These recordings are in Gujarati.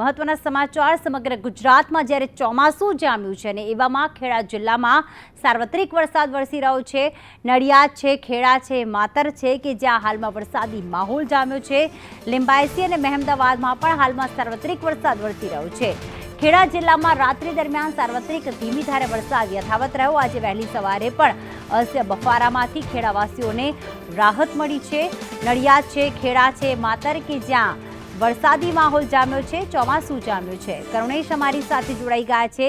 મહત્વના સમાચાર સમગ્ર ગુજરાતમાં જ્યારે ચોમાસું જામ્યું છે અને એવામાં ખેડા જિલ્લામાં સાર્વત્રિક વરસાદ વરસી રહ્યો છે। નડિયાદ છે, ખેડા છે, માતર છે કે જ્યાં હાલમાં વરસાદી માહોલ જામ્યો છે। લિંબાયત અને મહેમદાવાદમાં પણ હાલમાં સાર્વત્રિક વરસાદ વરસી રહ્યો છે। ખેડા જિલ્લામાં રાત્રિ દરમિયાન સાર્વત્રિક ધીમી ધારે વરસાદ યથાવત રહ્યો। આજે વહેલી સવારે પણ અસહ્ય બફારામાંથી ખેડાવાસીઓને રાહત મળી છે। નડિયાદ છે, ખેડા છે, માતર કે જ્યાં વરસાદી માહોલ જામ્યો છે, ચોમાસું જામ્યું છે। કરુણેશ અમારી સાથે જોડાઈ ગયા છે।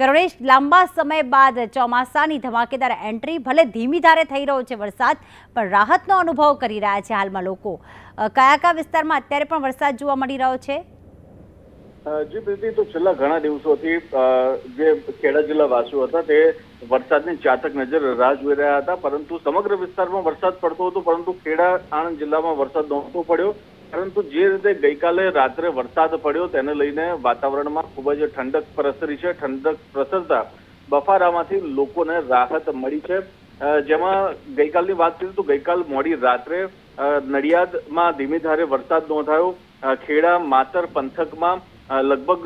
કરુણેશ, લાંબા સમય બાદ ચોમાસાની ધમાકેદાર એન્ટ્રી, ભલે ધીમી ધારે થઈ રહ્યો છે વરસાદ, પણ રાહતનો અનુભવ કરી રહ્યા છે હાલમાં લોકો। કયા કયા વિસ્તારમાં અત્યારે પણ વરસાદ જોવા મળી રહ્યો છે? જી પ્રીતિ, તો છેલ્લા ઘણા દિવસોથી જે ખેડા જિલ્લા વાસીઓ હતા તે વરસાદની ચાતક નજર રાહ જોઈ રહ્યા હતા, પરંતુ સમગ્ર વિસ્તારમાં વરસાદ પડતો હતો, પરંતુ ખેડા આણંદ જિલ્લામાં વરસાદ નહોતો પડ્યો। પરંતુ જે રીતે ગઈકાલે રાત્રે વરસાદ પડ્યો તેને લઈને વાતાવરણમાં ખૂબ જ ઠંડક પ્રસરી છે। ઠંડક પ્રસરતા બફારામાંથી લોકોને રાહત મળી છે। જેમાં ગઈકાલની વાત કરીએ તો ગઈકાલ મોડી રાત્રે નડિયાદમાં ધીમી ધારે વરસાદ નોંધાયો। ખેડા માતર પંથકમાં લગભગ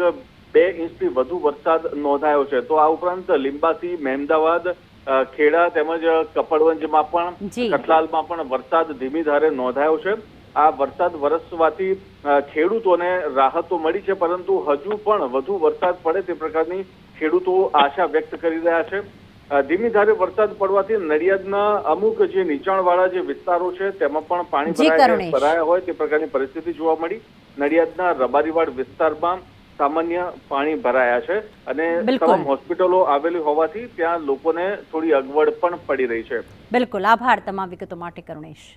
2 ઇંચથી વધુ વરસાદ નોંધાયો છે। તો આ ઉપરાંત લીંબાસી, મહેમદાવાદ, ખેડા તેમજ કપડવંજમાં પણ, કઠલાલમાં પણ વરસાદ ધીમી ધારે નોંધાયો છે। આ વરસાદ વરસવાથી ખેડૂતોને રાહતો મળી છે, પરંતુ હજુ પણ વધુ વરસાદ પડે તે પ્રકારની ખેડૂતો આશા વ્યક્ત કરી રહ્યા છે। ધીમી ધારે વરસાદ પડવાથી નડિયાદના અમુક જે નીચાણવાળા જે વિસ્તારો છે તેમાં પણ પાણી ભરાયા હોય તે પ્રકારની પરિસ્થિતિ જોવા મળી। નડિયાદના રબારીવાડ વિસ્તારમાં સામાન્ય પાણી ભરાયા છે અને તમામ હોસ્પિટલો આવેલી હોવાથી ત્યાં લોકોને થોડી અગવડ પણ પડી રહી છે। બિલકુલ, આભાર તમામ વિગતો માટે કરુણેશ।